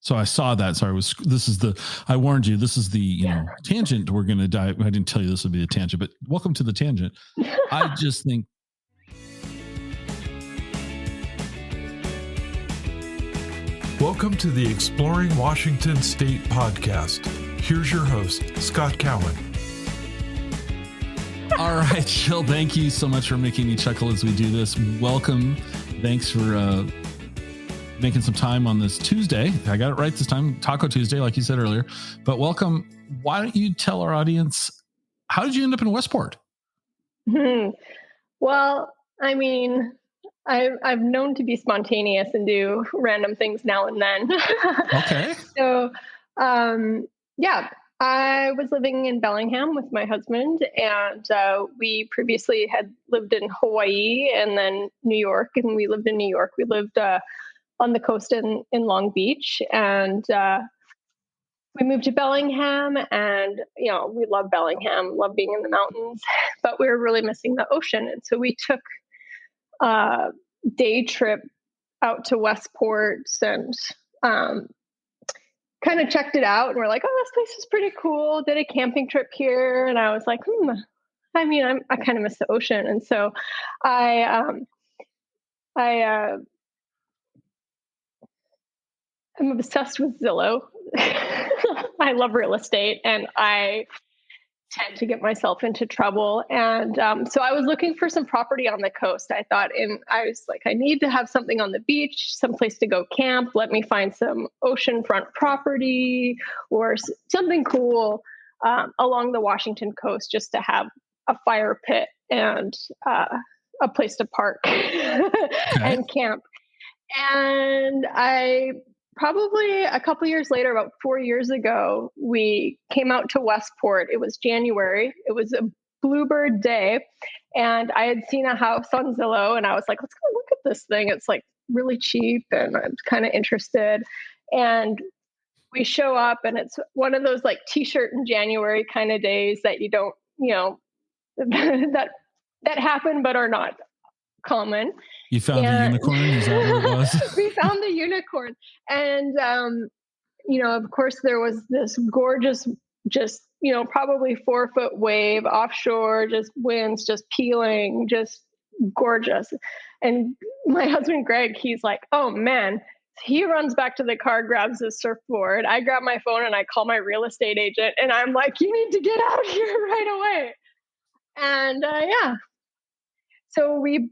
So I saw that. So I warned you, this is the, tangent we're going to dive. I didn't tell you this would be a tangent, but welcome to the tangent. I just think. Welcome to the Exploring Washington State podcast. Here's your host, Scott Cowan. All right, Jill, thank you so much for making me chuckle as we do this. Welcome. Thanks for making some time on this Tuesday. I got it right this time, Taco Tuesday, like you said earlier. But welcome. Why don't you tell our audience, how did you end up in Westport? Well, I mean, I've known to be spontaneous and do random things now and then. Okay. So, I was living in Bellingham with my husband, and we previously had lived in Hawaii and then New York, and we lived in New York. We lived on the coast in Long Beach, and we moved to Bellingham, and, we love Bellingham, love being in the mountains, but we were really missing the ocean. And so we took a day trip out to Westport and kind of checked it out. And we're like, oh, this place is pretty cool. Did a camping trip here. And I was like, I kind of miss the ocean. And so I'm obsessed with Zillow. I love real estate, and I tend to get myself into trouble. And so I was looking for some property on the coast. I was like, I need to have something on the beach, someplace to go camp. Let me find some oceanfront property or something cool along the Washington coast, just to have a fire pit and a place to park and camp. And probably a couple years later, about 4 years ago, we came out to Westport. It was January. It was a bluebird day. And I had seen a house on Zillow, and I was like, let's go look at this thing. It's like really cheap, and I'm kind of interested. And we show up, and it's one of those like t-shirt in January kind of days that you don't, that happen, but are not common. You found the unicorn? Is that what it was? We found the unicorn. And, of course, there was this gorgeous, just, probably 4-foot wave offshore, just winds, just peeling, just gorgeous. And my husband, Greg, he's like, oh, man. He runs back to the car, grabs his surfboard. I grab my phone and I call my real estate agent. And I'm like, you need to get out here right away. And, so we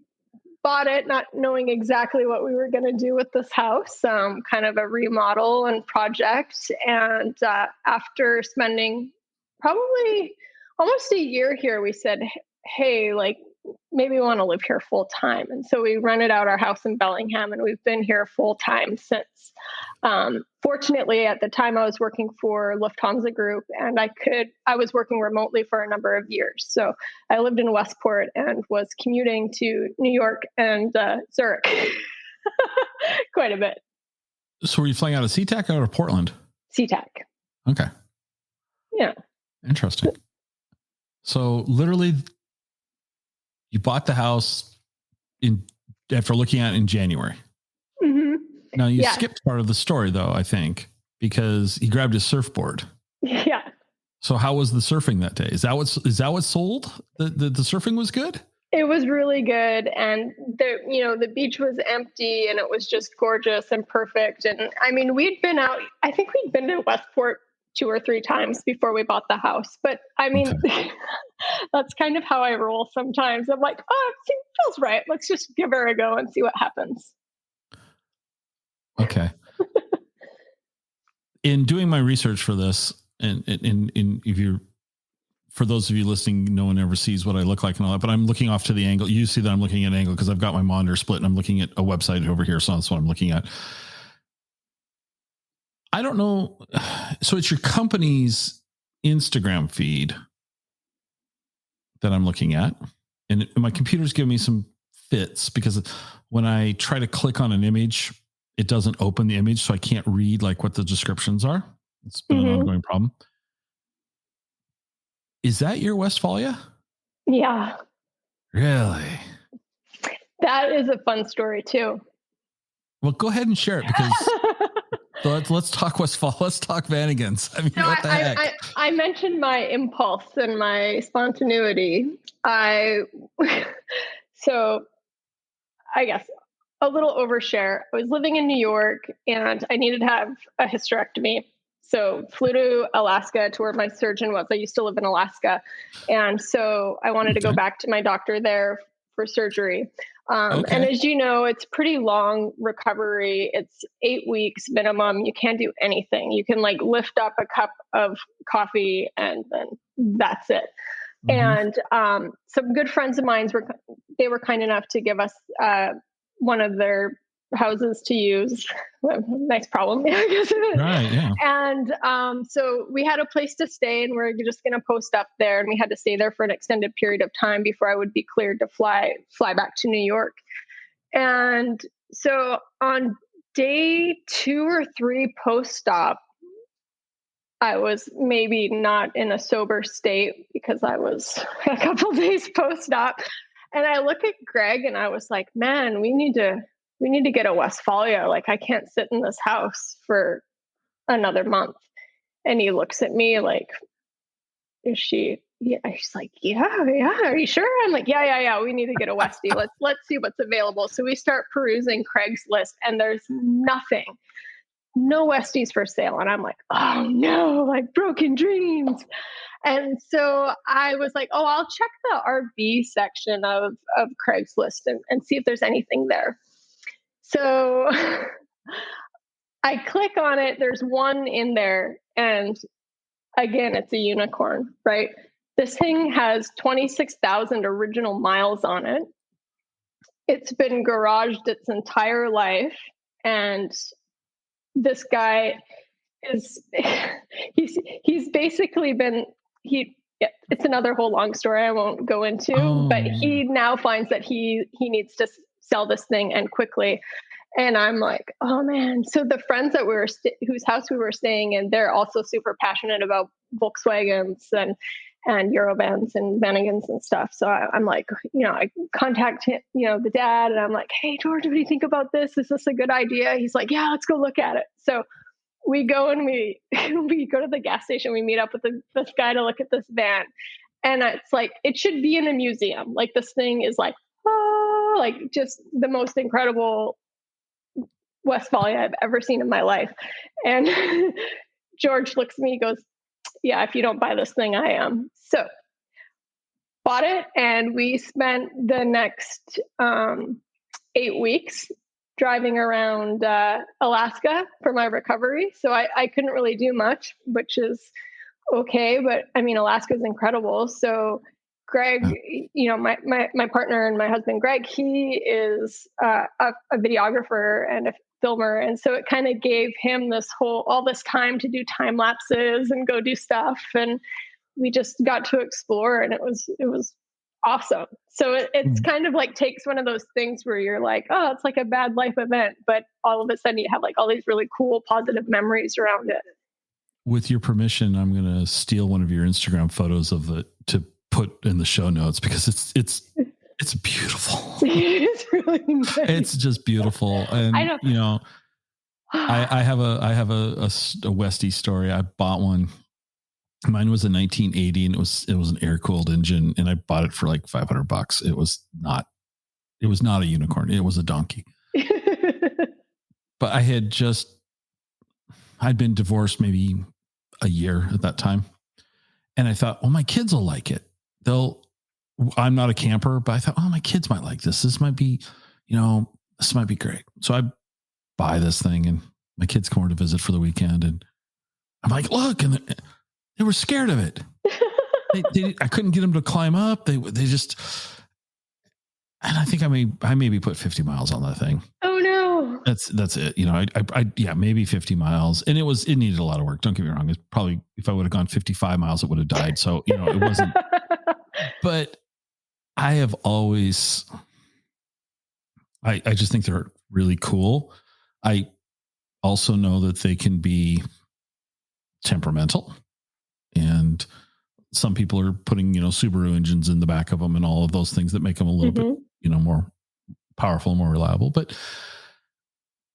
bought it, not knowing exactly what we were going to do with this house, kind of a remodel and project. And after spending probably almost a year here, we said, hey, like, maybe we want to live here full time. And so we rented out our house in Bellingham, and we've been here full time since. Fortunately, at the time, I was working for Lufthansa Group, and I was working remotely for a number of years. So I lived in Westport and was commuting to New York and Zurich quite a bit. So were you flying out of SeaTac or out of Portland? SeaTac. Okay. Yeah. Interesting. So literally, you bought the house after looking at it in January. Mm-hmm. Now you skipped part of the story, though, I think, because he grabbed his surfboard. Yeah. So how was the surfing that day? Is that what sold? The surfing was good? It was really good, and the beach was empty, and it was just gorgeous and perfect. And I mean, we'd been out. I think we'd been to Westport 2 or 3 times before we bought the house. But I mean, that's kind of how I roll sometimes. I'm like, oh, it feels right. Let's just give her a go and see what happens. Okay. In doing my research for this, and for those of you listening, no one ever sees what I look like and all that, but I'm looking off to the angle. You see that I'm looking at an angle because I've got my monitor split and I'm looking at a website over here. So that's what I'm looking at. I don't know. So it's your company's Instagram feed that I'm looking at. And my computer's giving me some fits because when I try to click on an image, it doesn't open the image. So I can't read like what the descriptions are. It's been an ongoing problem. Is that your Westphalia? Yeah. Really? That is a fun story too. Well, go ahead and share it because let's talk Westfall. Let's talk Vanagons. I mean, So what the heck? I mentioned my impulse and my spontaneity. So I guess a little overshare. I was living in New York and I needed to have a hysterectomy. So flew to Alaska to where my surgeon was. I used to live in Alaska. And so I wanted to go back to my doctor there for surgery. And as you know, it's pretty long recovery. It's 8 weeks minimum. You can't do anything. You can like lift up a cup of coffee and then that's it. And some good friends of mine were kind enough to give us one of their houses to use. Nice problem, I guess. Right, yeah. And so we had a place to stay, and we're just going to post up there. And we had to stay there for an extended period of time before I would be cleared to fly back to New York. And so on day 2 or 3 post-op, I was maybe not in a sober state because I was a couple days post-op. And I look at Greg and I was like, man, we need to get a Westphalia. Like, I can't sit in this house for another month. And he looks at me like, is she? Yeah. She's like, yeah. Are you sure? I'm like, yeah. We need to get a Westie. Let's see what's available. So we start perusing Craigslist and there's nothing. No Westies for sale. And I'm like, oh no, like broken dreams. And so I was like, oh, I'll check the RV section of Craigslist and see if there's anything there. So I click on it. There's one in there. And again, it's a unicorn, right? This thing has 26,000 original miles on it. It's been garaged its entire life. And this guy he's basically been, it's another whole long story I won't go into, but he now finds that he needs to sell this thing and quickly. And I'm like, oh man. So the friends that whose house we were staying in, they're also super passionate about Volkswagens and Eurovans and Vanagons and stuff. So I'm like, I contact him, the dad, and I'm like, hey, George, what do you think about this? Is this a good idea? He's like, yeah, let's go look at it. So we go and we go to the gas station. We meet up with this guy to look at this van. And it's like, it should be in a museum. Like, this thing is like, like just the most incredible Westphalia I've ever seen in my life. And George looks at me, he goes, yeah, if you don't buy this thing, I am. So bought it. And we spent the next 8 weeks driving around Alaska for my recovery. So I couldn't really do much, which is okay. But I mean, Alaska is incredible. So Greg, my partner and my husband, Greg, he is a videographer and a filmer. And so it kind of gave him all this time to do time lapses and go do stuff. And we just got to explore, and it was awesome. So it's kind of like takes one of those things where you're like, oh, it's like a bad life event, but all of a sudden you have like all these really cool, positive memories around it. With your permission, I'm going to steal one of your Instagram photos of it to put in the show notes, because it's beautiful. It's really nice. It's just beautiful. And I have a Westie story. I bought one. Mine was a 1980 and it was an air-cooled engine, and I bought it for like $500. It was not a unicorn. It was a donkey. But I'd been divorced maybe a year at that time. And I thought, well, my kids will like it. I'm not a camper, but I thought, oh, my kids might like this. This might be great. So I buy this thing, and my kids come over to visit for the weekend, and I'm like, look, and they were scared of it. I couldn't get them to climb up. They just, and I think I maybe put 50 miles on that thing. Oh no. That's it. Maybe 50 miles, and it needed a lot of work. Don't get me wrong. It's probably, if I would have gone 55 miles, it would have died. So, it wasn't, but I have always, I just think they're really cool. I also know that they can be temperamental, and some people are putting, Subaru engines in the back of them and all of those things that make them a little bit, more powerful, more reliable. But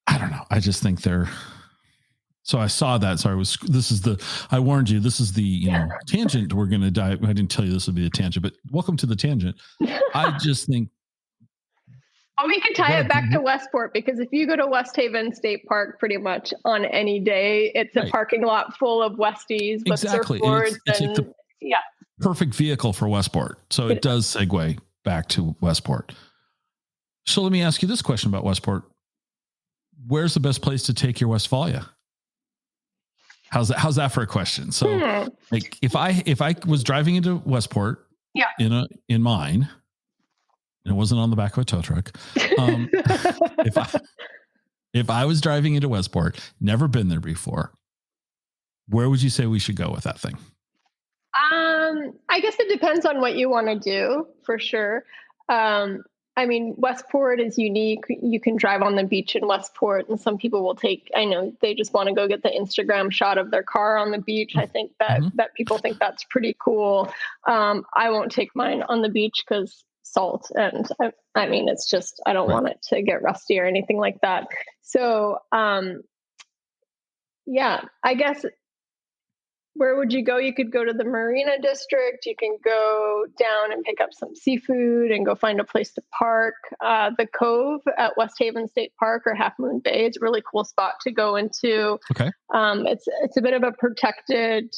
I don't know. I just think they're So I saw that. So I warned you, this is the, tangent we're going to dive. I didn't tell you this would be a tangent, but welcome to the tangent. I just think. Well, we could tie it back to Westport, because if you go to West Haven State Park pretty much on any day, it's a parking lot full of Westies with surfboards. It's like the perfect vehicle for Westport. So it does segue back to Westport. So let me ask you this question about Westport. Where's the best place to take your Westphalia? How's that for a question? So like if I was driving into Westport in mine, and it wasn't on the back of a tow truck. If I was driving into Westport, never been there before, where would you say we should go with that thing? I guess it depends on what you want to do, for sure. I mean, Westport is unique. You can drive on the beach in Westport, and some people will they just want to go get the Instagram shot of their car on the beach. I think that people think that's pretty cool. I won't take mine on the beach because salt, and I mean, it's just, I don't want it to get rusty or anything like that. So, I guess, where would you go? You could go to the Marina District. You can go down and pick up some seafood and go find a place to park. The Cove at West Haven State Park or Half Moon Bay is a really cool spot to go into. Okay. It's a bit of a protected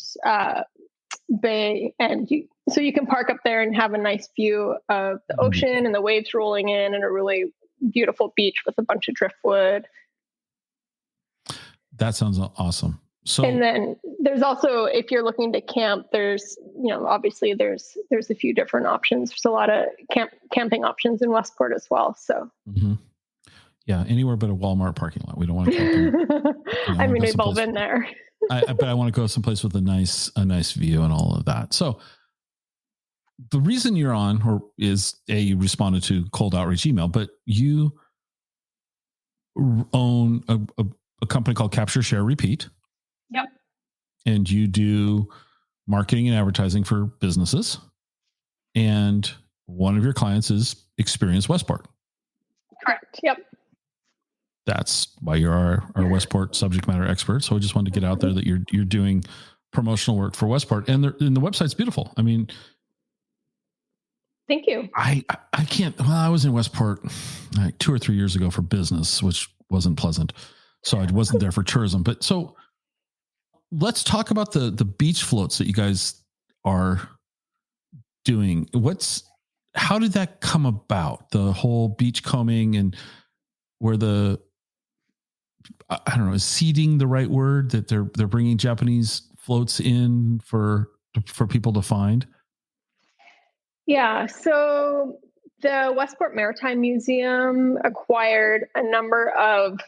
bay, and you can park up there and have a nice view of the ocean and the waves rolling in, and a really beautiful beach with a bunch of driftwood. That sounds awesome. So, and then there's also, if you're looking to camp, there's, obviously there's a few different options. There's a lot of camping options in Westport as well. So, yeah, anywhere but a Walmart parking lot. We don't want to camp. I mean, we've all been there. But I want to go someplace with a nice view and all of that. So the reason you're on is you responded to cold outreach email, but you own a company called Capture.Share.Repeat. Yep. And you do marketing and advertising for businesses. And one of your clients is Experience Westport. Correct. Yep. That's why you're our Westport subject matter expert. So I just wanted to get out there that you're doing promotional work for Westport, and the website's beautiful. I mean, thank you. I can't. Well, I was in Westport like 2 or 3 years ago for business, which wasn't pleasant. So I wasn't there for tourism. But so let's talk about the beach floats that you guys are doing. How did that come about? The whole beach combing, and where I don't know, is seeding the right word, that they're bringing Japanese floats in for people to find? Yeah. So the Westport Maritime Museum acquired a number of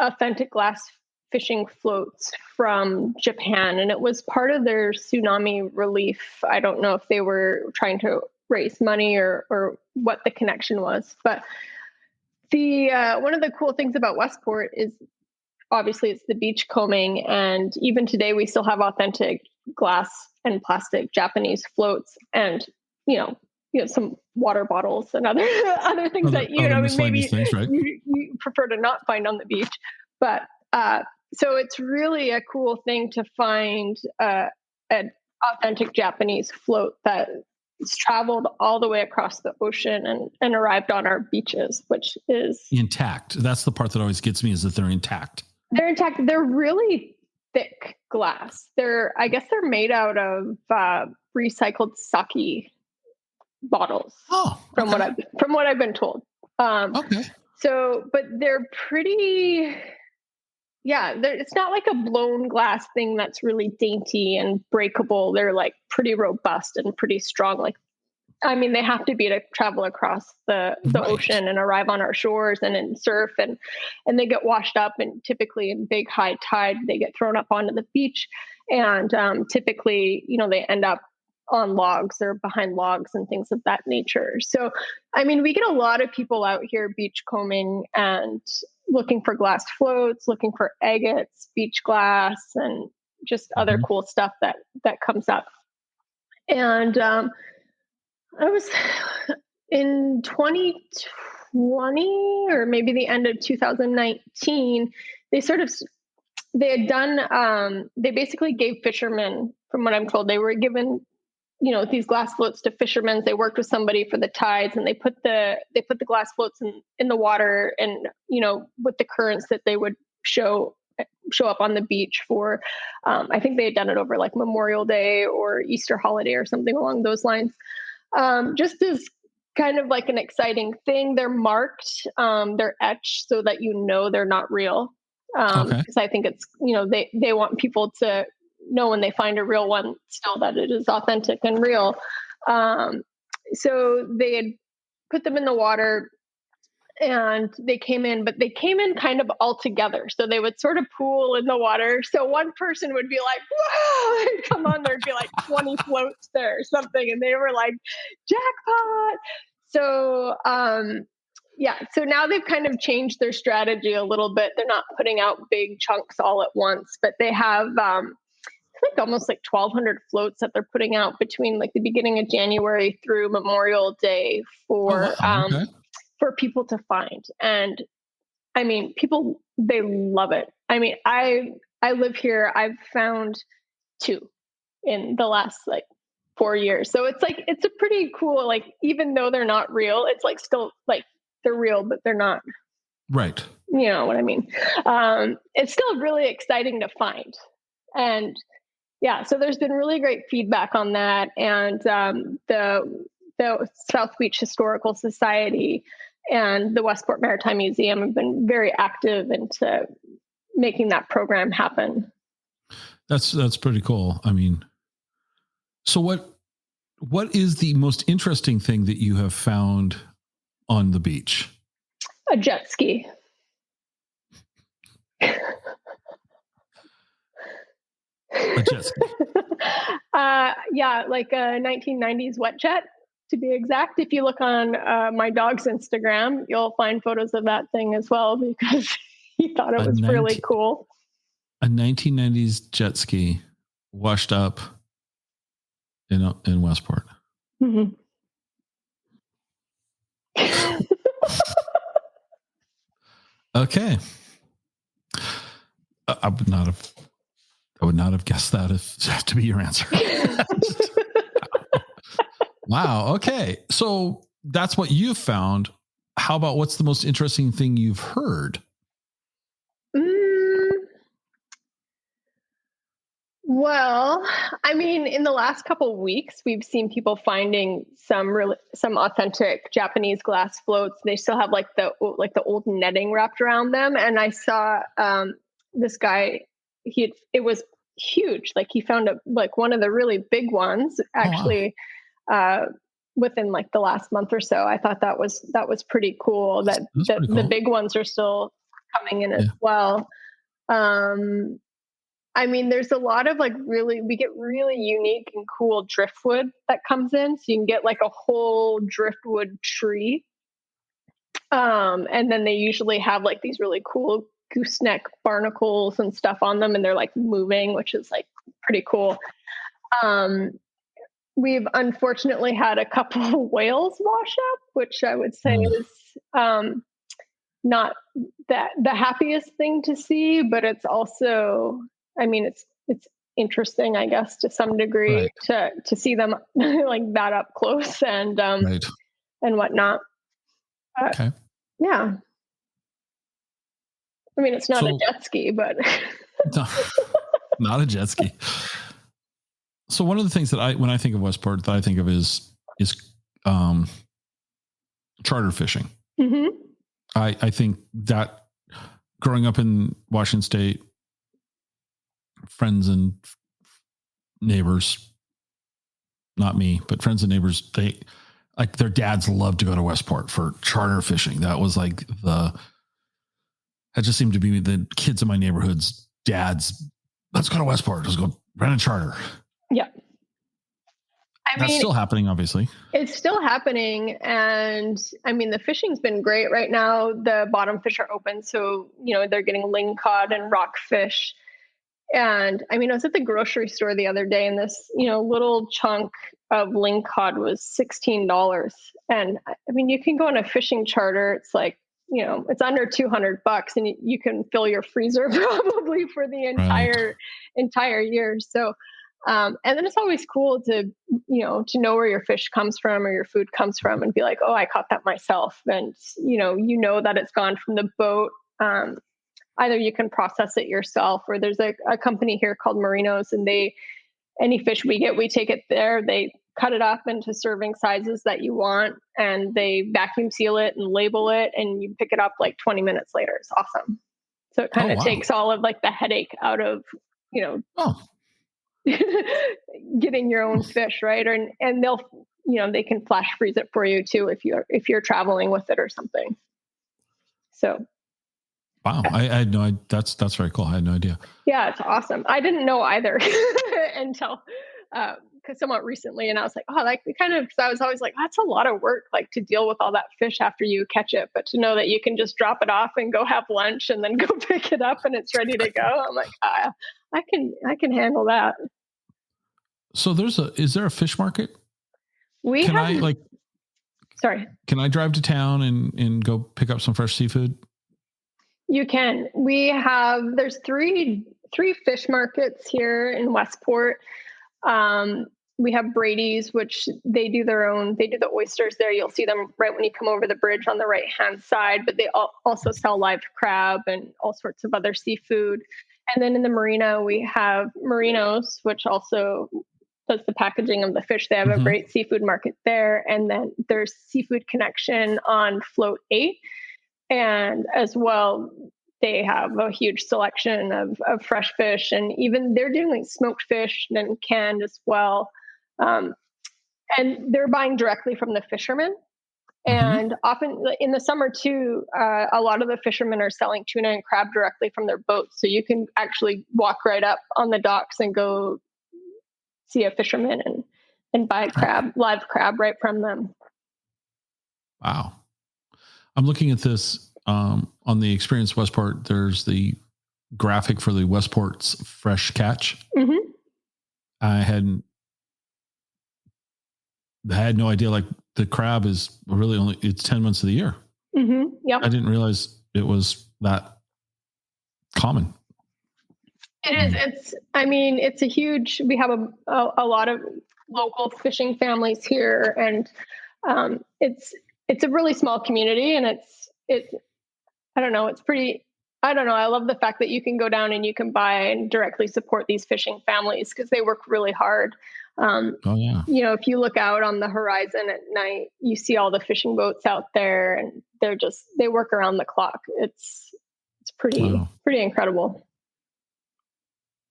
authentic glass fishing floats from Japan, and it was part of their tsunami relief. I don't know if they were trying to raise money or what the connection was, but the one of the cool things about Westport is obviously it's the beach combing, and even today we still have authentic glass and plastic Japanese floats, and some water bottles and other things that maybe things, right? you prefer to not find on the beach, but so it's really a cool thing to find an authentic Japanese float that has traveled all the way across the ocean and arrived on our beaches, which is intact. That's the part that always gets me, is that they're intact. They're intact. They're really thick glass. I guess they're made out of recycled sake bottles. Oh, okay. From what I've been told. Okay. So, but they're pretty. Yeah, it's not like a blown glass thing that's really dainty and breakable. They're like pretty robust and pretty strong. They have to be to travel across the ocean and arrive on our shores and surf, and they get washed up, and typically in big high tide, they get thrown up onto the beach, and typically, they end up on logs or behind logs and things of that nature. So, we get a lot of people out here beach combing and looking for glass floats, looking for agates, beach glass, and just other cool stuff that comes up. And I was in 2020 or maybe the end of 2019, they had done, they basically gave fishermen, from what I'm told, they were given, these glass floats to fishermen. They worked with somebody for the tides, and they put the glass floats in the water, and, with the currents that they would show up on the beach for, I think they had done it over like Memorial Day or Easter holiday or something along those lines. Just as kind of like an exciting thing. They're marked, they're etched so that they're not real. Okay. Because I think it's, they want people to know when they find a real one still that it is authentic and real. So they had put them in the water, and they came in, but they came in kind of all together. So they would sort of pool in the water. So one person would be like, "Whoa!" and come on, there'd be like 20 floats there or something. And they were like, "Jackpot." So, yeah. So now they've kind of changed their strategy a little bit. They're not putting out big chunks all at once, but they have, I think almost like 1,200 floats that they're putting out between like the beginning of January through Memorial Day for, Okay. for people to find. And I mean, people, they love it. I mean, I live here. I've found 2 in the last like 4 years. So it's like, it's a pretty cool, like, even though they're not real, it's like still like they're real, but they're not. Right. You know what I mean? It's still really exciting to find. And yeah, so there's been really great feedback on that. And the South Beach Historical Society and the Westport Maritime Museum have been very active into making that program happen. That's pretty cool. I mean, so what is the most interesting thing that you have found on the beach? A jet ski. A jet ski. Yeah, like a 1990s wet jet, to be exact. If you look on my dog's Instagram, you'll find photos of that thing as well, because he thought it was really cool. A 1990s jet ski washed up in Westport. Mm-hmm. Okay. I would not have guessed that to be your answer. Wow. Okay. So that's what you've found. How about what's the most interesting thing you've heard? Well, I mean, in the last couple of weeks, we've seen people finding some authentic Japanese glass floats. They still have like the old netting wrapped around them. And I saw this guy. It was huge. Like he found one of the really big ones actually. Oh, wow. Within like the last month or so. I thought that was pretty cool. That's pretty cool. The big ones are still coming in as well. I mean, there's a lot of we get really unique and cool driftwood that comes in. So you can get like a whole driftwood tree. And then they usually have like these really cool gooseneck barnacles and stuff on them. And they're like moving, which is like pretty cool. We've unfortunately had a couple of whales wash up, which I would say is not the happiest thing to see, but it's also, I mean, it's interesting, I guess, to some degree, right, to see them like that up close and right, and whatnot. Okay. Yeah. I mean, it's not a jet ski, but no, not a jet ski. So one of the things that when I think of Westport, that I think of is charter fishing. Mm-hmm. I think that growing up in Washington State, friends and neighbors, not me, but friends and neighbors, they like their dads loved to go to Westport for charter fishing. That was like that just seemed to be the kids in my neighborhood's dads. Let's go to Westport. Let's go rent a charter. Yeah. That's still happening, obviously. It's still happening. And I mean, the fishing's been great right now. The bottom fish are open. So, they're getting lingcod and rockfish. And I mean, I was at the grocery store the other day, and this, little chunk of lingcod was $16. And I mean, you can go on a fishing charter. It's like it's under $200 and you can fill your freezer probably for the entire year. So, and then it's always cool to know where your fish comes from or your food comes from and be like, oh, I caught that myself. And, that it's gone from the boat. Either you can process it yourself, or there's a company here called Marinos, and any fish we get, we take it there. They cut it up into serving sizes that you want, and they vacuum seal it and label it, and you pick it up like 20 minutes later. It's awesome. So it kind of takes all of like the headache out of, getting your own fish, right? And they'll, they can flash freeze it for you too if you're traveling with it or something. So. Wow. I had no idea. That's very cool. I had no idea. Yeah, it's awesome. I didn't know either until somewhat recently. And I was like, oh, because I was always like, that's a lot of work, like to deal with all that fish after you catch it. But to know that you can just drop it off and go have lunch and then go pick it up and it's ready to go. I'm like, I can handle that. So is there a fish market? Can I drive to town and go pick up some fresh seafood? You can. There's three fish markets here in Westport. We have Brady's, which they do the oysters there. You'll see them right when you come over the bridge on the right-hand side, but they also sell live crab and all sorts of other seafood. And then in the marina, we have Marinos, which also does the packaging of the fish. They have a great seafood market there. And then there's Seafood Connection on Float 8. And as well, they have a huge selection of fresh fish, and even they're doing like smoked fish and canned as well. And they're buying directly from the fishermen. And often in the summer too, a lot of the fishermen are selling tuna and crab directly from their boats. So you can actually walk right up on the docks and go see a fisherman and buy live crab right from them. Wow. I'm looking at this on the Experience Westport. There's the graphic for the Westport's fresh catch. I had no idea. Like the crab is really it's 10 months of the year. Yep. I didn't realize it was that common. It is. It's a huge. We have a lot of local fishing families here, and it's a really small community, and I don't know. It's pretty, I don't know. I love the fact that you can go down and you can buy and directly support these fishing families because they work really hard. If you look out on the horizon at night, you see all the fishing boats out there, and they work around the clock. It's pretty incredible.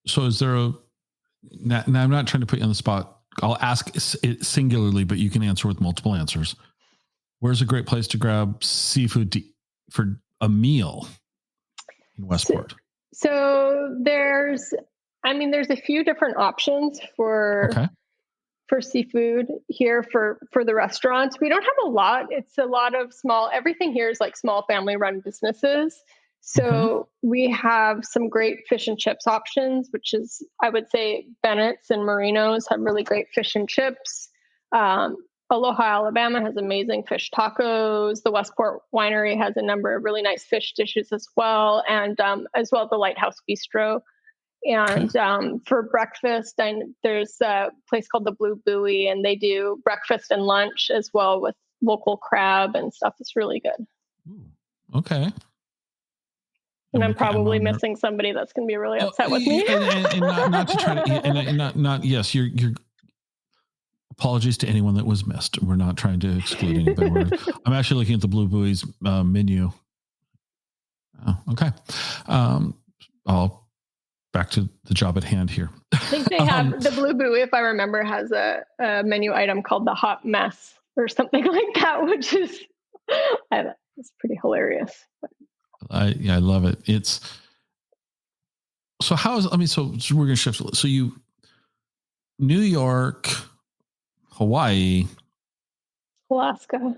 So is there now I'm not trying to put you on the spot. I'll ask it singularly, but you can answer with multiple answers. Where's a great place to grab seafood for a meal in Westport? So there's a few different options for seafood here for the restaurants. We don't have a lot. It's a lot of everything here is like small family run businesses. So we have some great fish and chips options, which is, I would say, Bennett's and Marinos have really great fish and chips. Aloha, Alabama has amazing fish tacos. The Westport Winery has a number of really nice fish dishes as well. And as well, the Lighthouse Bistro. And for breakfast, there's a place called the Blue Buoy, and they do breakfast and lunch as well with local crab and stuff. It's really good. Okay. And I'm probably missing somebody that's going to be really upset with me. And not to try to, and not yes, you're apologies to anyone that was missed. We're not trying to exclude anybody. I'm actually looking at the Blue Buoy's menu. Oh, okay. I'll back to the job at hand here. I think they have the Blue Buoy, if I remember, has a menu item called the Hot Mess or something like that, which is it's pretty hilarious. I love it. It's so so we're going to shift. So New York, Hawaii, Alaska.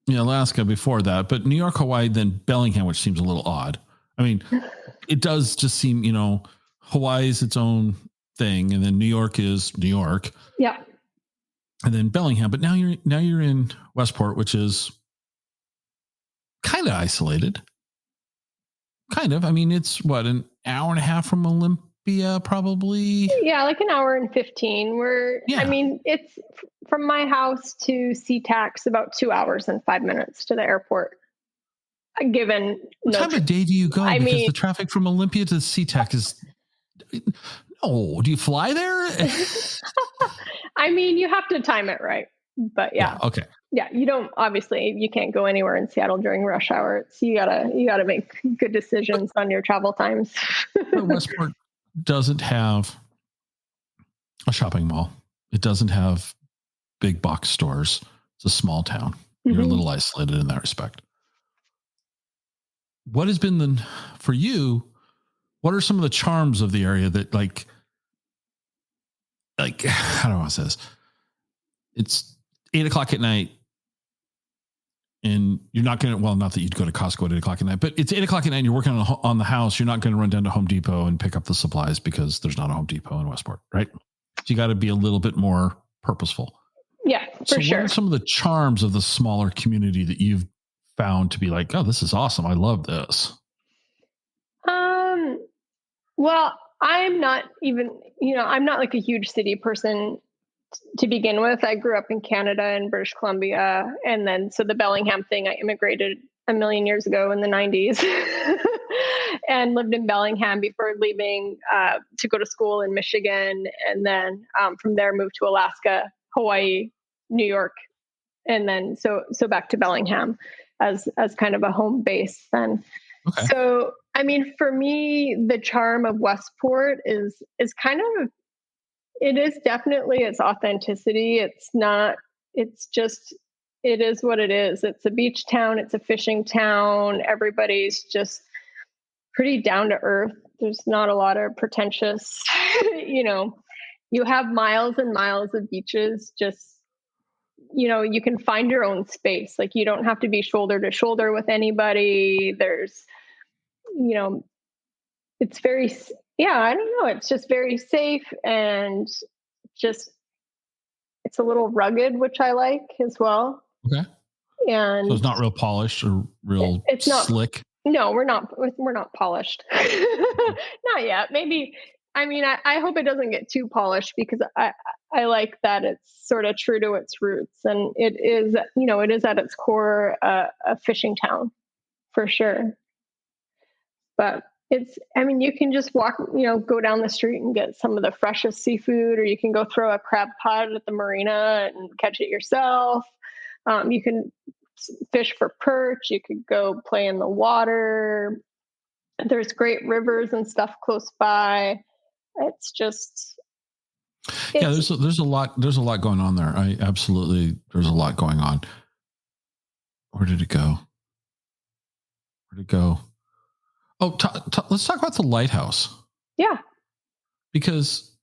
Yeah, Alaska before that, but New York, Hawaii, then Bellingham, which seems a little odd. I mean, it does just seem, Hawaii is its own thing, and then New York is New York. Yeah. And then Bellingham, but now you're in Westport, which is kind of isolated. Kind of. I mean, it's what, an hour and a half from Olympia, probably. Yeah, like an hour and 15. Yeah. I mean, it's from my house to SeaTac, about 2 hours and 5 minutes to the airport. Given What time of day do you go? I Because mean, the traffic from Olympia to SeaTac is. Oh, do you fly there? I mean, you have to time it right. But yeah. Okay. Yeah, you can't go anywhere in Seattle during rush hour. You gotta make good decisions on your travel times. But Westport doesn't have a shopping mall. It doesn't have big box stores. It's a small town. You're a little isolated in that respect. What has been for you? What are some of the charms of the area that like how do I want to say this? It's 8:00 at night, and you're not going to. Well, not that you'd go to Costco at 8:00 at night, but it's 8:00 at night. And you're working on the house. You're not going to run down to Home Depot and pick up the supplies because there's not a Home Depot in Westport, right? So you got to be a little bit more purposeful. Yeah, for sure. What are some of the charms of the smaller community that you've found to be like, oh, this is awesome. I love this. Well, I'm not like a huge city person to begin with. I grew up in Canada in British Columbia. And then, so the Bellingham thing, I immigrated a million years ago in the 90s and lived in Bellingham before leaving to go to school in Michigan. And then from there moved to Alaska, Hawaii, New York. And then, so back to Bellingham as kind of a home base then. Okay. So, I mean, for me, the charm of Westport is kind of, it is definitely its authenticity. It is what it is. It's a beach town. It's a fishing town. Everybody's just pretty down to earth. There's not a lot of pretentious, you have miles and miles of beaches. Just, you can find your own space. Like you don't have to be shoulder to shoulder with anybody. There's, it's very, I don't know. It's just very safe and just, it's a little rugged, which I like as well. Okay. And so it's not real polished or real it's not slick. No, we're not polished. Not yet. Maybe, I mean, I hope it doesn't get too polished because I like that it's sort of true to its roots, and it is at its core a fishing town for sure. But you can just walk, go down the street and get some of the freshest seafood, or you can go throw a crab pot at the marina and catch it yourself. You can fish for perch. You could go play in the water. There's great rivers and stuff close by. It's just, there's a lot going on there. There's a lot going on. Where did it go? Oh, let's talk about the lighthouse. Yeah. Because,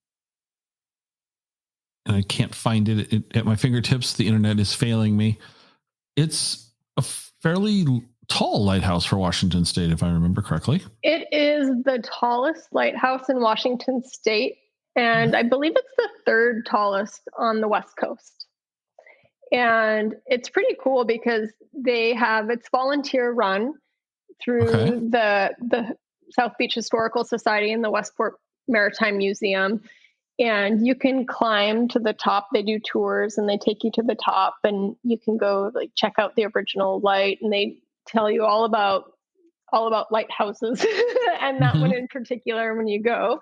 and I can't find it at my fingertips. The internet is failing me. It's a fairly tall lighthouse for Washington State, if I remember correctly. It is the tallest lighthouse in Washington State, and I believe it's the third tallest on the West Coast. And it's pretty cool because it's volunteer run through the South Beach Historical Society and the Westport Maritime Museum. And you can climb to the top. They do tours and they take you to the top, and you can go check out the original light, and they tell you all about lighthouses and that one in particular when you go,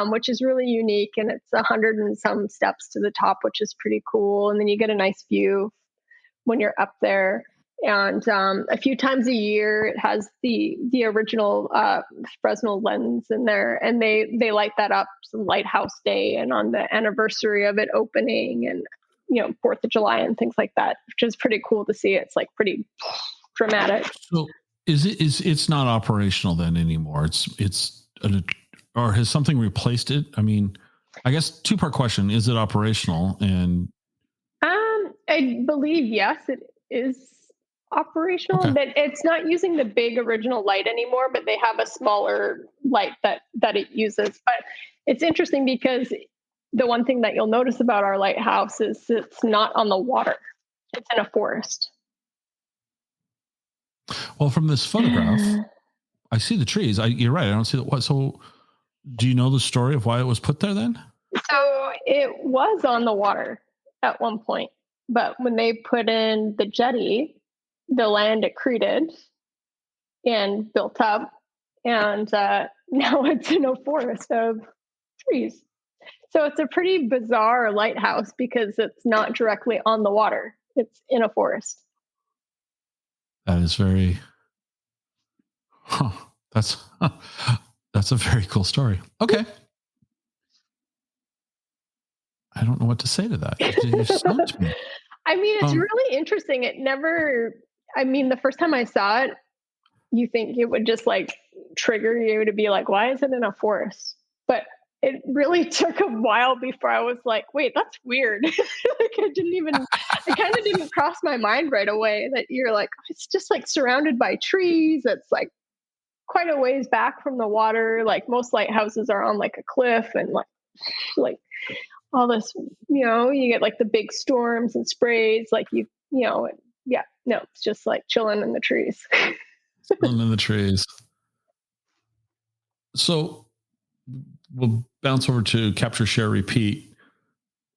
which is really unique. And it's 100 and some steps to the top, which is pretty cool. And then you get a nice view when you're up there. And a few times a year, it has the original Fresnel lens in there, and they light that up some Lighthouse Day, and on the anniversary of it opening, and 4th of July and things like that, which is pretty cool to see. It's pretty dramatic. So it's not operational then anymore? Or has something replaced it? I mean, I guess 2-part question: is it operational? And I believe yes, it is operational, but it's not using the big original light anymore, but they have a smaller light that it uses. But it's interesting because the one thing that you'll notice about our lighthouse is it's not on the water. It's in a forest. Well, from this photograph, I see the trees. You're right. I don't see what. So, do you know the story of why it was put there then? So it was on the water at one point, but when they put in the jetty, the land accreted and built up, and now it's in a forest of trees. So it's a pretty bizarre lighthouse because it's not directly on the water; it's in a forest. That is very. Huh, that's a very cool story. Okay. I don't know what to say to that. You stumped me. I mean, it's really interesting. The first time I saw it, you think it would just like trigger you to be like, why is it in a forest? But it really took a while before I was like, wait, that's weird. It kind of didn't cross my mind right away that you're like, it's just like surrounded by trees. It's like quite a ways back from the water. Like most lighthouses are on like a cliff and like all this, you get like the big storms and sprays, like it's just like chilling in the trees. Chilling in the trees. So we'll bounce over to Capture, Share, Repeat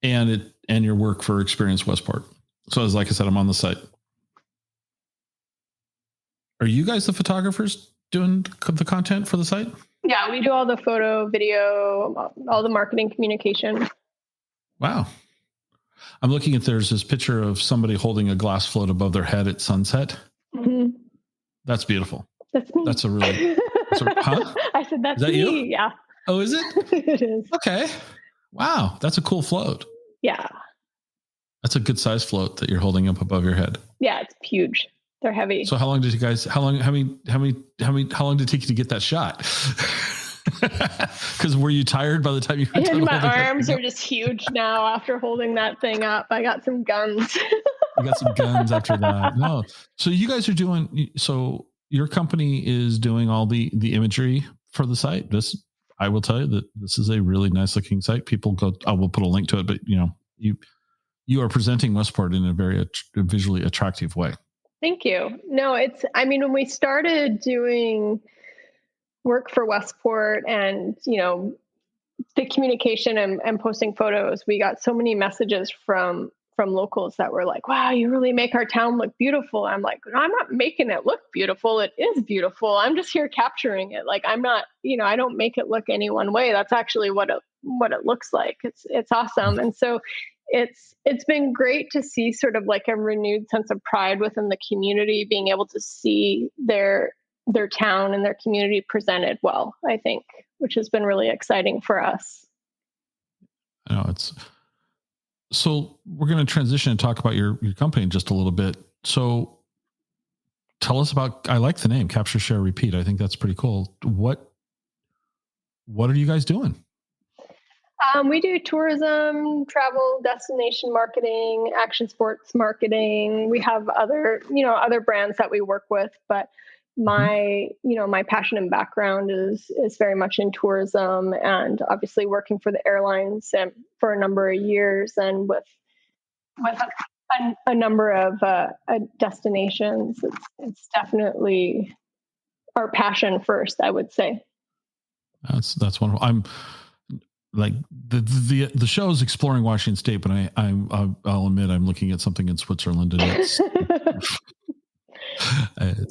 and your work for Experience Westport. So as like I said, I'm on the site. Are you guys the photographers doing the content for the site? Yeah, we do all the photo, video, all the marketing communication. Wow. I'm looking at, there's this picture of somebody holding a glass float above their head at sunset. Mm-hmm. That's beautiful. That's me. That's a really, huh? I said, that's me. You? Yeah. Oh, is it? It is. Okay. Wow. That's a cool float. Yeah. That's a good size float that you're holding up above your head. Yeah. It's huge. They're heavy. So how long did it take you to get that shot? Because were you tired by the time you were done? My arms are just huge now after holding that thing up. I got some guns. You got some guns after that. No. So you guys are doing, so your company is doing all the imagery for the site. I will tell you that this is a really nice looking site. People go, I will put a link to it, but you are presenting Westport in a very visually attractive way. Thank you. No, when we started doing work for Westport and, the communication and posting photos, we got so many messages from locals that were like, wow, you really make our town look beautiful. I'm like, no, I'm not making it look beautiful. It is beautiful. I'm just here capturing it. Like, I'm not, I don't make it look any one way. That's actually what it looks like. It's awesome. And so it's been great to see sort of like a renewed sense of pride within the community, being able to see their town and their community presented well, I think, which has been really exciting for us. I know so we're going to transition and talk about your company in just a little bit. So tell us about, I like the name Capture, Share, Repeat. I think that's pretty cool. What are you guys doing? We do tourism, travel, destination marketing, action sports marketing. We have other brands that we work with, but my passion and background is very much in tourism and obviously working for the airlines for a number of years and with a number of destinations. It's definitely our passion first, I would say. That's wonderful. I'm like the show is exploring Washington State, but I'll admit I'm looking at something in Switzerland, and it's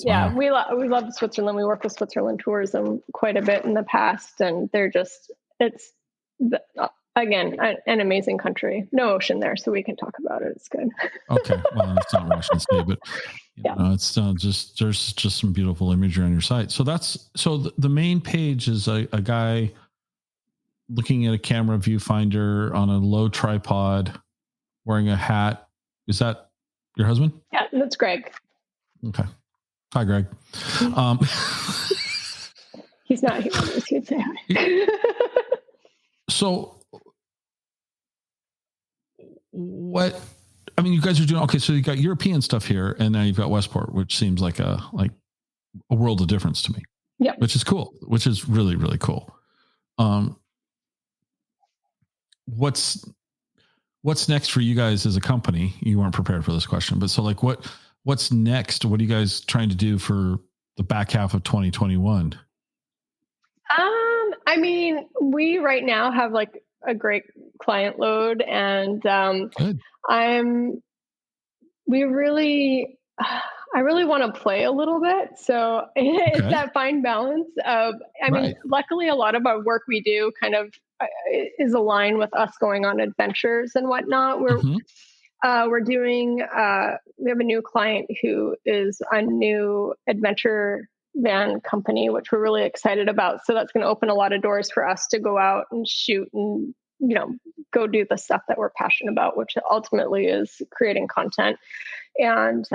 yeah, we love Switzerland. We work with Switzerland tourism quite a bit in the past, and it's again an amazing country. No ocean there, so we can talk about it. It's good. Okay, well, it's not Washington State, but it's just there's just some beautiful imagery on your site. So the main page is a guy looking at a camera viewfinder on a low tripod, wearing a hat. Is that your husband? Yeah, that's Greg. Okay. Hi, Greg. He's not here. He'd say hi. So you guys are doing, okay, so you got European stuff here, and now you've got Westport, which seems like a world of difference to me. Yeah. Which is cool, which is really, really cool. What's next for you guys as a company? You weren't prepared for this question, but so like what what's next? What are you guys trying to do for the back half of 2021? I mean, we right now have like a great client load, and Good. we really, I really want to play a little bit. So it's Okay. that fine balance of, I mean, Right. luckily a lot of our work we do kind of is aligned with us going on adventures and whatnot. Mhm. We're doing, we have a new client who is a new adventure van company, which we're really excited about. So that's going to open a lot of doors for us to go out and shoot and, go do the stuff that we're passionate about, which ultimately is creating content. And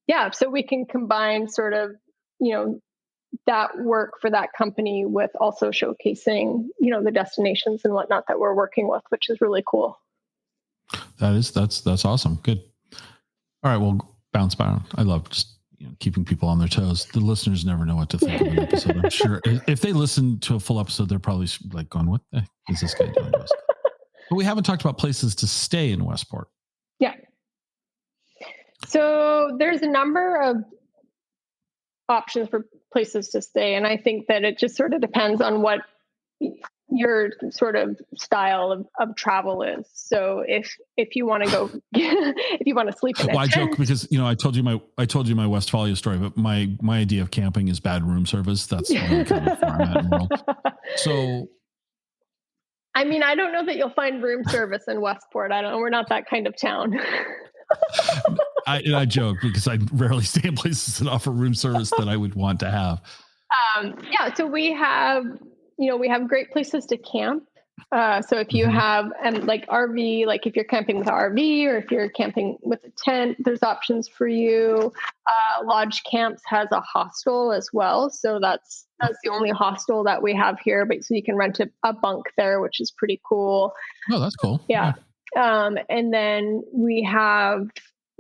yeah, so we can combine sort of, that work for that company with also showcasing, the destinations and whatnot that we're working with, which is really cool. That's awesome. Good. All right, well, bounce back. I love just keeping people on their toes. The listeners never know what to think of an episode. I'm sure if they listen to a full episode, they're probably like going, "What the heck is this guy doing to us?" But we haven't talked about places to stay in Westport. Yeah. So there's a number of options for places to stay, and I think that it just sort of depends on what your sort of style of travel is. So if you want to go, if you want to sleep in a I tent, joke because I told you my Westphalia story, but my idea of camping is bad room service. That's really kind of where I'm at in the world. So, I mean, I don't know that you'll find room service in Westport. I don't know. We're not that kind of town. I joke because I rarely stay in places that offer room service that I would want to have. Yeah, so we have great places to camp. So if you have like RV, like if you're camping with an RV or if you're camping with a tent, there's options for you. Lodge Camps has a hostel as well, so that's the only hostel that we have here. But so you can rent a bunk there, which is pretty cool. Oh, that's cool. Yeah. And then we have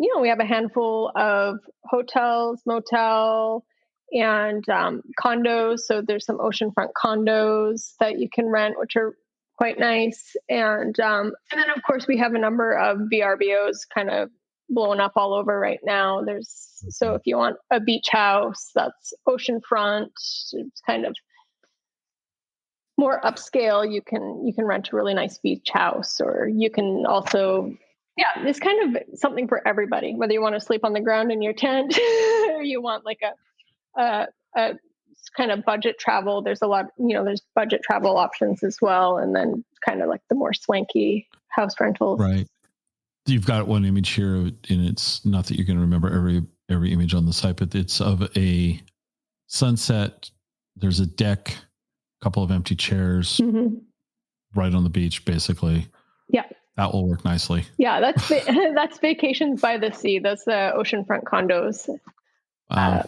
a handful of hotels, motel, and condos. So there's some oceanfront condos that you can rent, which are quite nice. And then of course we have a number of VRBOs kind of blowing up all over right now. So if you want a beach house that's oceanfront, it's kind of more upscale, you can rent a really nice beach house, or you can also, it's kind of something for everybody, whether you want to sleep on the ground in your tent or you want like a kind of budget travel. There's a lot, there's budget travel options as well. And then kind of like the more swanky house rentals. Right. You've got one image here, and it's not that you're going to remember every image on the site, but it's of a sunset. There's a deck, a couple of empty chairs right on the beach, basically. Yeah. That will work nicely. Yeah, that's Vacations by the Sea. That's the oceanfront condos.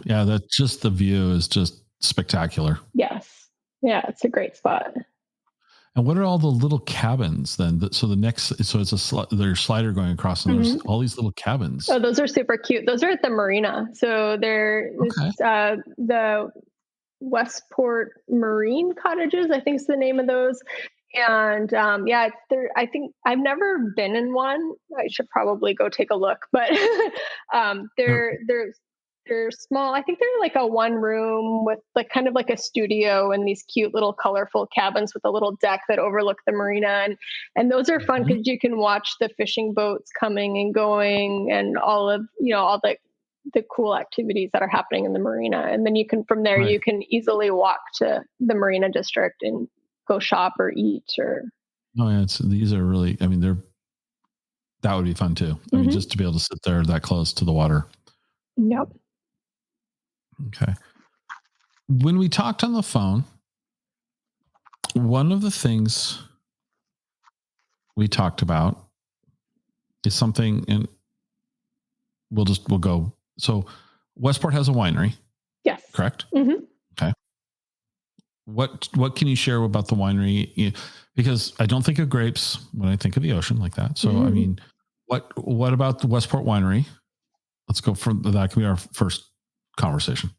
Yeah, that's just the view is just spectacular. Yes. Yeah, it's a great spot. And what are all the little cabins then? So it's there's slider going across, and there's all these little cabins. Oh, those are super cute. Those are at the marina. So they're the Westport Marine Cottages, I think is the name of those. And I think I've never been in one. I should probably go take a look, but they're small. I think they're like a one room with like kind of like a studio and these cute little colorful cabins with a little deck that overlook the marina. And those are fun because you can watch the fishing boats coming and going and all the cool activities that are happening in the marina. And then you can, from there, you can easily walk to the marina district and go shop or eat or. Oh yeah. These are really, I mean, that would be fun too. I mean, just to be able to sit there that close to the water. Yep. Okay. When we talked on the phone, one of the things we talked about is something, and we'll go. So Westport has a winery. Yes. Correct? Okay. What can you share about the winery? Because I don't think of grapes when I think of the ocean like that. So, I mean, what about the Westport winery? Let's go from that. Can be our first conversation.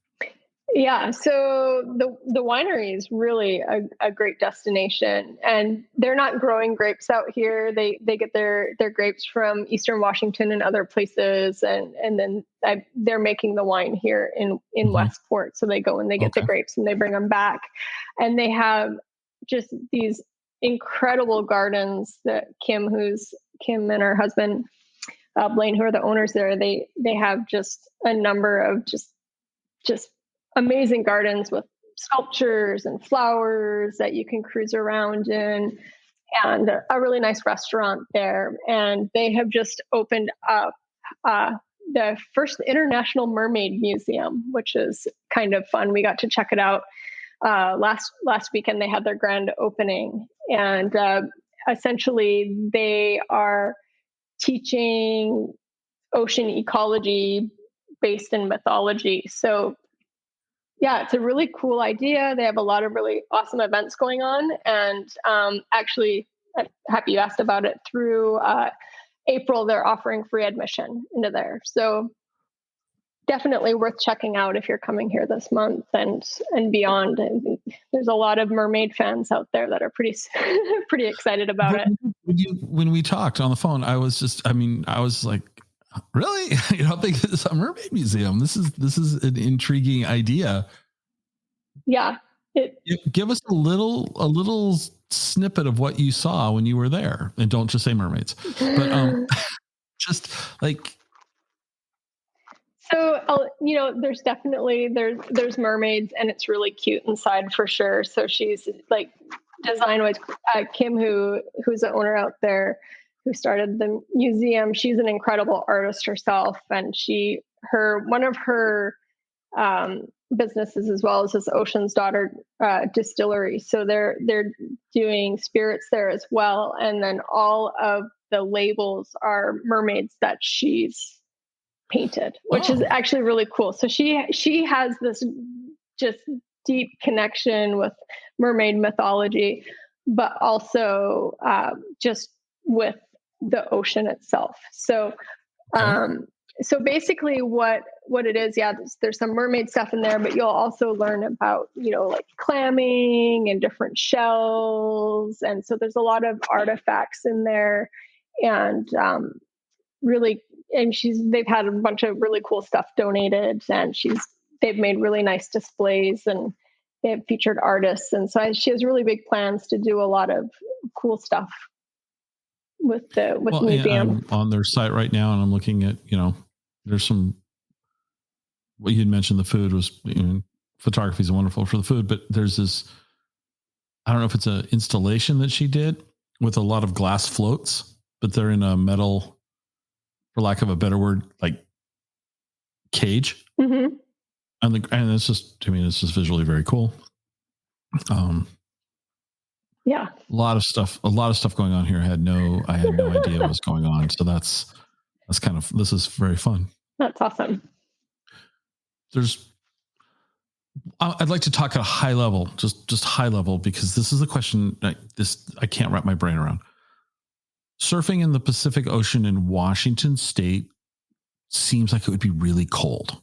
Yeah, so the winery is really a great destination, and they're not growing grapes out here. They get their grapes from Eastern Washington and other places, and then they're making the wine here in Mm-hmm. Westport. So they go and they get the grapes and they bring them back, and they have just these incredible gardens that Kim and her husband Blaine, who are the owners there, they have just a number of just amazing gardens with sculptures and flowers that you can cruise around in, and a really nice restaurant there. And they have just opened up the first International Mermaid Museum, which is kind of fun. We got to check it out last weekend. They had their grand opening, and essentially they are teaching ocean ecology based in mythology. So yeah, it's a really cool idea. They have a lot of really awesome events going on. And actually, I'm happy you asked about it. Through April, they're offering free admission into there. So definitely worth checking out if you're coming here this month and beyond. And there's a lot of mermaid fans out there that are pretty pretty excited about it. When we talked on the phone, I was like, really? You don't think this is a mermaid museum? This is an intriguing idea. Yeah. Give us a little snippet of what you saw when you were there, and don't just say mermaids, but just like. So, there's definitely there's mermaids, and it's really cute inside for sure. So she's like design wise, Kim, who's the owner out there, who started the museum. She's an incredible artist herself, and one of her businesses as well as this Ocean's Daughter distillery. So they're doing spirits there as well, and then all of the labels are mermaids that she's painted, which is actually really cool. So she has this just deep connection with mermaid mythology, but also just with the ocean itself. So so basically what it is, there's some mermaid stuff in there, but you'll also learn about, like clamming and different shells. And so there's a lot of artifacts in there, and really, and they've had a bunch of really cool stuff donated, and they've made really nice displays, and they have featured artists. And so she has really big plans to do a lot of cool stuff with the museum. I'm on their site right now, and I'm looking at, there's some, what you had mentioned, the food was, photography is wonderful for the food, but there's this, I don't know if it's an installation that she did with a lot of glass floats, but they're in a metal, for lack of a better word, like cage. Mm-hmm. And it's just visually very cool. Yeah. A lot of stuff going on here. I had no idea what was going on. So this is very fun. That's awesome. I'd like to talk at a high level, just high level, because this is a question I can't wrap my brain around. Surfing in the Pacific Ocean in Washington State seems like it would be really cold.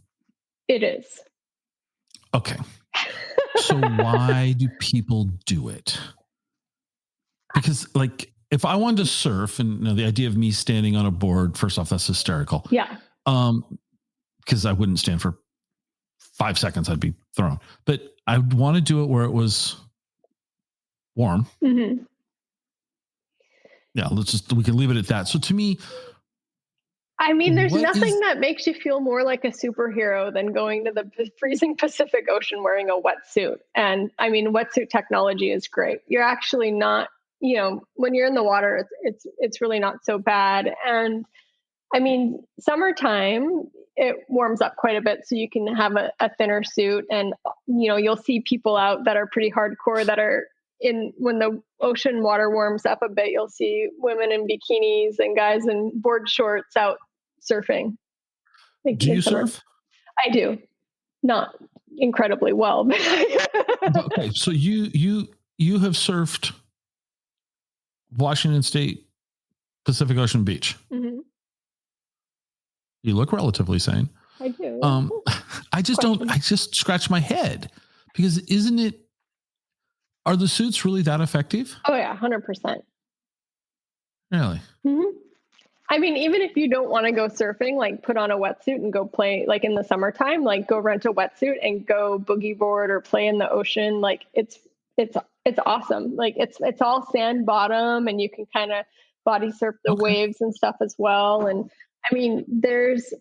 It is. Okay. So why do people do it? Because, like, if I wanted to surf, and the idea of me standing on a board, first off, that's hysterical. Yeah. Because I wouldn't stand for 5 seconds, I'd be thrown. But I would want to do it where it was warm. Mm-hmm. Yeah, we can leave it at that. So to me, I mean, there's nothing that makes you feel more like a superhero than going to the freezing Pacific Ocean wearing a wetsuit. And I mean, wetsuit technology is great. You're actually not, when you're in the water, it's really not so bad. And I mean, summertime, it warms up quite a bit, so you can have a thinner suit. And, you'll see people out that are pretty hardcore that are when the ocean water warms up a bit, you'll see women in bikinis and guys in board shorts out surfing. Do you surf? I do. Not incredibly well, but okay. So you have surfed Washington State Pacific Ocean Beach. Mm-hmm. You look relatively sane. I do. I just scratch my head because are the suits really that effective? Oh yeah, 100%. Really? Mm-hmm. I mean, even if you don't want to go surfing, like put on a wetsuit and go play, like in the summertime, like go rent a wetsuit and go boogie board or play in the ocean. Like it's awesome. Like it's all sand bottom and you can kind of body surf the waves and stuff as well. And I mean, there's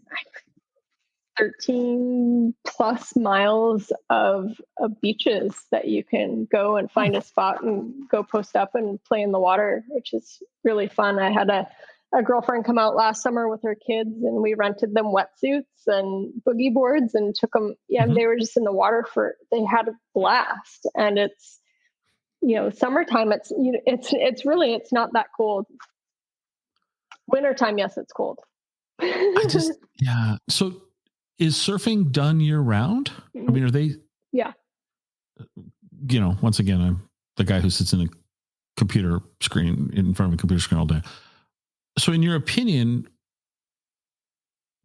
13 plus miles of beaches that you can go and find a spot and go post up and play in the water, which is really fun. I had a girlfriend come out last summer with her kids and we rented them wetsuits and boogie boards and took them. Yeah. They were just in the water they had a blast. And it's, summertime, it's not that cold. Wintertime, yes, it's cold. So is surfing done year round? I mean, are they? Yeah. Once again, I'm the guy who sits in a computer screen in front of a computer screen all day. So in your opinion,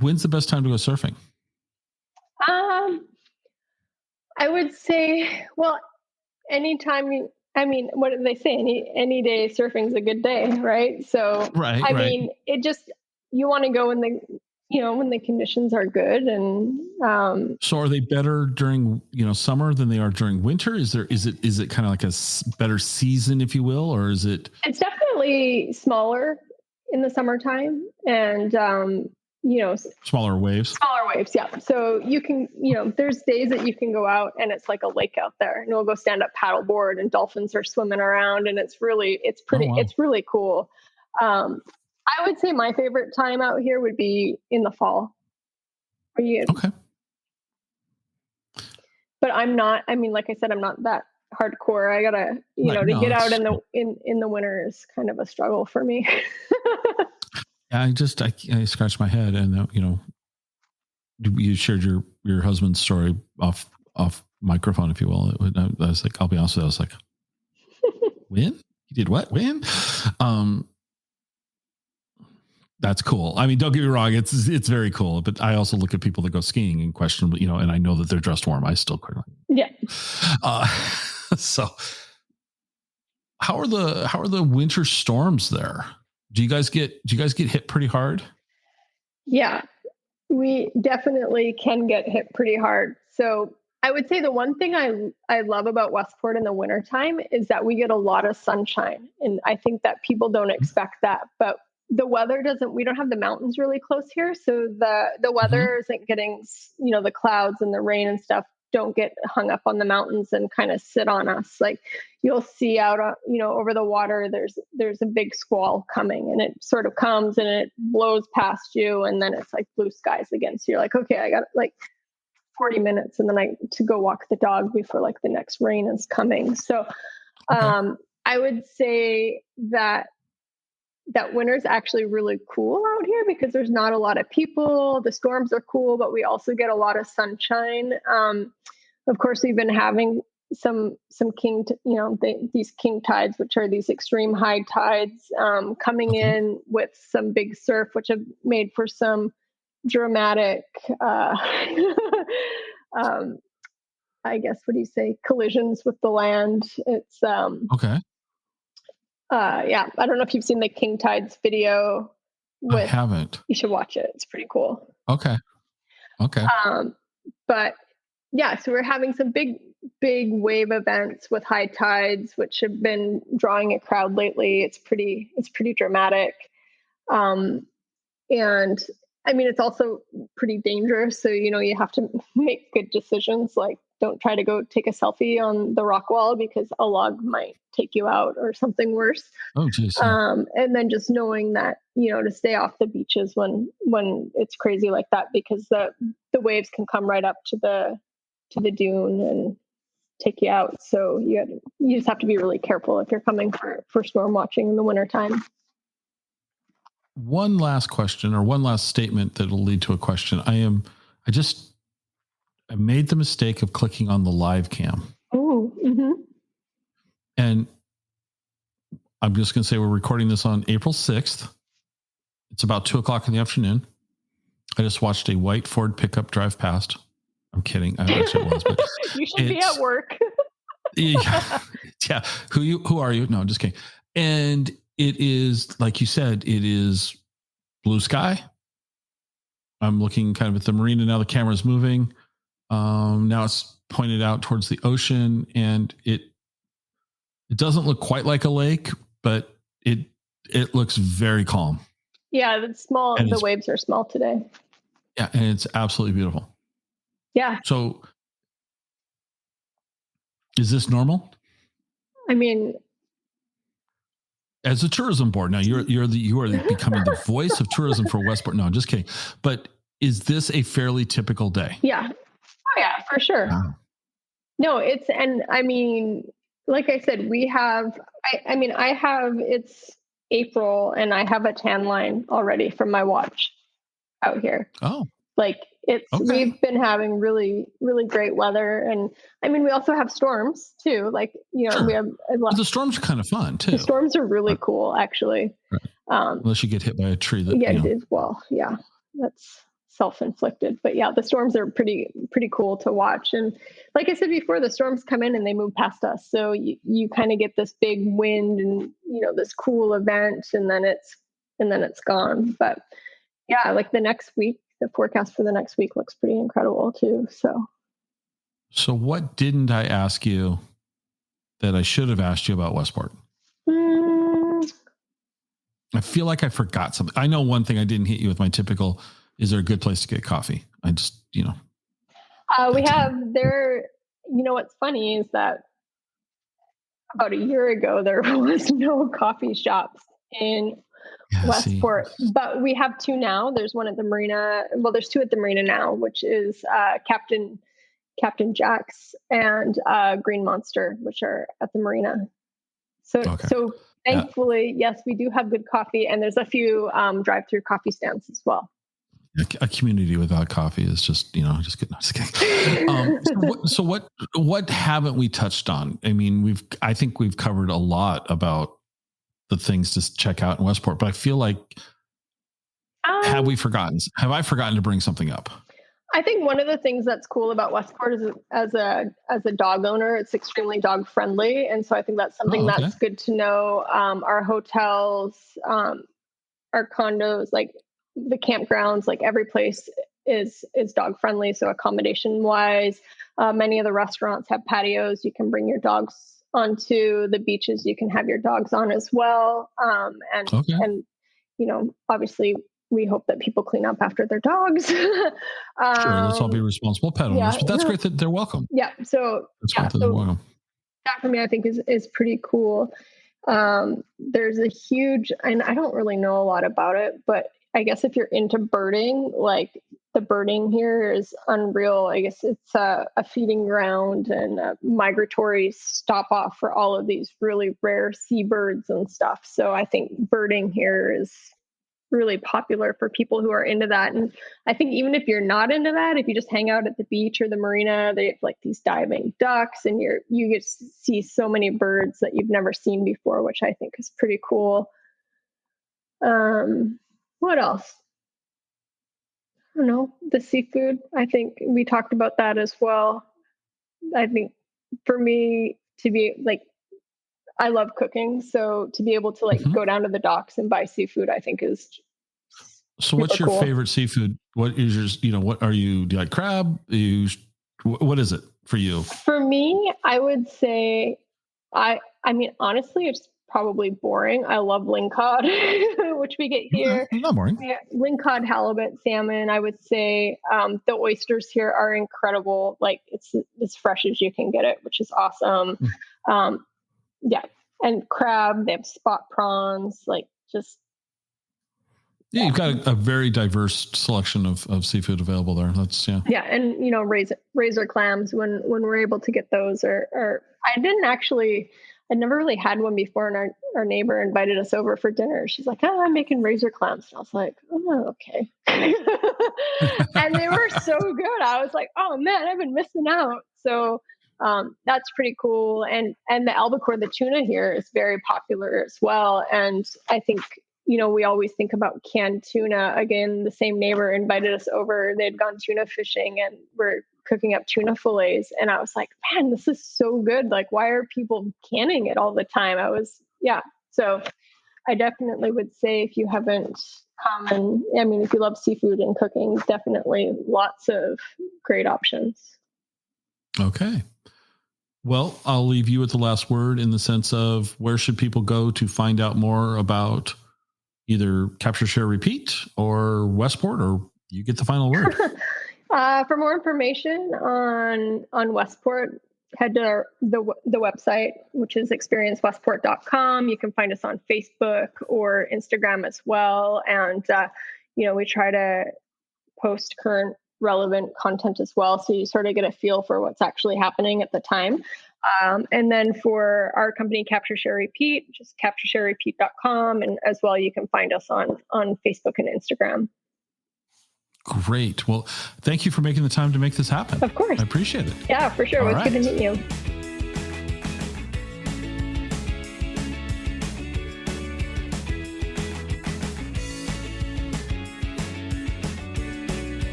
when's the best time to go surfing? I would say, well, anytime what do they say? Any day surfing's a good day, right? So, I mean, it just, you want to go when the conditions are good. And, so are they better during, summer than they are during winter? Is it kind of like a better season, if you will, or is it? It's definitely smaller in the summertime and, smaller waves. Yeah. So you can, there's days that you can go out and it's like a lake out there and we'll go stand up paddleboard and dolphins are swimming around and it's really cool. I would say my favorite time out here would be in the fall. Okay. But like I said, I'm not that hardcore. I gotta, to get out in the winter is kind of a struggle for me. I scratched my head and, you shared your husband's story off microphone, if you will. I was like, I'll be honest with you. I was like, when? You did what? When? That's cool. I mean, don't get me wrong. It's very cool, but I also look at people that go skiing and question, and I know that they're dressed warm. I still quite yeah. So how are the winter storms there? Do you guys get hit pretty hard? Yeah, we definitely can get hit pretty hard. So I would say the one thing I love about Westport in the wintertime is that we get a lot of sunshine. And I think that people don't expect that, but the weather we don't have the mountains really close here. So the weather isn't getting, the clouds and the rain and stuff don't get hung up on the mountains and kind of sit on us. Like you'll see out, over the water, there's a big squall coming and it sort of comes and it blows past you. And then it's like blue skies again. So you're like, okay, I got like 40 minutes and then to go walk the dog before like the next rain is coming. So, I would say that winter's actually really cool out here because there's not a lot of people. The storms are cool, but we also get a lot of sunshine. Of course, we've been having some king, these king tides, which are these extreme high tides, coming in with some big surf, which have made for some dramatic, I guess, what do you say? Collisions with the land. It's, okay. Yeah, I don't know if you've seen the King Tides video. I haven't. You should watch it. It's pretty cool. Okay. But yeah, so we're having some big wave events with high tides, which have been drawing a crowd lately. It's pretty dramatic. And I mean, it's also pretty dangerous. So, you have to make good decisions. Like, don't try to go take a selfie on the rock wall because a log might take you out or something worse. Oh, geez. And then just knowing that, to stay off the beaches when it's crazy like that, because the waves can come right up to the dune and take you out. So you just have to be really careful if you're coming for storm watching in the wintertime. One last question or one last statement that will lead to a question. I made the mistake of clicking on the live cam. Oh, mm-hmm. And I'm just going to say we're recording this on April 6th. It's about 2:00 in the afternoon. I just watched a white Ford pickup drive past. I'm kidding. I wish it was, but You should be at work. yeah. Who are you? No, I'm just kidding. And it is, like you said, it is blue sky. I'm looking kind of at the marina now. The camera's moving. Now it's pointed out towards the ocean, and it doesn't look quite like a lake, but it looks very calm. Yeah, it's small. And the waves are small today. Yeah, and it's absolutely beautiful. Yeah. So, is this normal? I mean, as a tourism board, now you are becoming the voice of tourism for Westport. No, I'm just kidding. But is this a fairly typical day? Yeah. Oh yeah, for sure. Wow. No, like I said, we have, it's April and I have a tan line already from my watch out here. Oh. Like we've been having really, really great weather. And we also have storms too. Like, sure. We have the storms are kind of fun too. The storms are really cool, actually. Right. Unless you get hit by a tree. Yeah, that's self-inflicted, but yeah, the storms are pretty cool to watch. And like I said before, the storms come in and they move past us. So you kind of get this big wind and, this cool event, and then it's gone. But yeah, like the next week, the forecast for the next week looks pretty incredible too. So what didn't I ask you that I should have asked you about Westport? I feel like I forgot something. I know one thing I didn't hit you with my typical, is there a good place to get coffee? I just, we have there, what's funny is that about a year ago, there was no coffee shops in Westport, but we have two now. There's one at the marina. Well, there's two at the marina now, which is Captain Jack's and Green Monster, which are at the marina. So thankfully, yes, we do have good coffee, and there's a few drive-through coffee stands as well. A community without coffee is just kidding. So what haven't we touched on? I think we've covered a lot about the things to check out in Westport, but I feel like, have I forgotten to bring something up? I think one of the things that's cool about Westport is as a dog owner, it's extremely dog friendly. And so I think that's something that's good to know. Our hotels, our condos, like the campgrounds, like every place is dog friendly. So accommodation wise, many of the restaurants have patios. You can bring your dogs onto the beaches. You can have your dogs on as well. And obviously we hope that people clean up after their dogs. Sure, let's all be responsible pet owners, but that's great that they're welcome. Yeah. So that they're welcome. That for me, I think is pretty cool. There's a huge, and I don't really know a lot about it, but I guess if you're into birding, like the birding here is unreal. I guess it's a feeding ground and a migratory stop off for all of these really rare seabirds and stuff. So I think birding here is really popular for people who are into that. And I think even if you're not into that, if you just hang out at the beach or the marina, they have like these diving ducks, and you get to see so many birds that you've never seen before, which I think is pretty cool. What else? I don't know. The seafood. I think we talked about that as well. I think for me to be like, I love cooking. So to be able to go down to the docks and buy seafood, I think is. So what's your favorite seafood? What is yours? What are you? Do you like crab? What is it for you? For me, I would say, honestly, it's probably boring. I love lingcod, which we get here. Not boring. Yeah, lingcod, halibut, salmon. I would say the oysters here are incredible. Like it's as fresh as you can get it, which is awesome. Yeah. And crab, they have spot prawns, you've got a very diverse selection of seafood available there. Yeah. And, razor clams when we're able to get those are I'd never really had one before. And our neighbor invited us over for dinner. She's like, I'm making razor clams. And I was like, oh, okay. And they were so good. I was like, oh man, I've been missing out. So that's pretty cool. And the albacore, the tuna here is very popular as well. And I think, we always think about canned tuna. Again, the same neighbor invited us over. They'd gone tuna fishing and we're cooking up tuna fillets. And I was like, man, this is so good. Like, why are people canning it all the time? So I definitely would say if you haven't if you love seafood and cooking, definitely lots of great options. Okay. Well, I'll leave you with the last word in the sense of where should people go to find out more about either Capture, Share, Repeat or Westport, or you get the final word. For more information on Westport, head to the website, which is experiencewestport.com. You can find us on Facebook or Instagram as well. And, we try to post current relevant content as well. So you sort of get a feel for what's actually happening at the time. And then for our company, Capture, Share, Repeat, just Capture.Share.Repeat.com. And as well, you can find us on Facebook and Instagram. Great. Well, thank you for making the time to make this happen. Of course. I appreciate it. Yeah, for sure. It was good to meet you.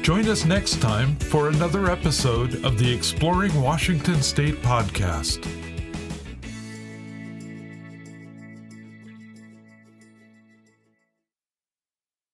Join us next time for another episode of the Exploring Washington State podcast.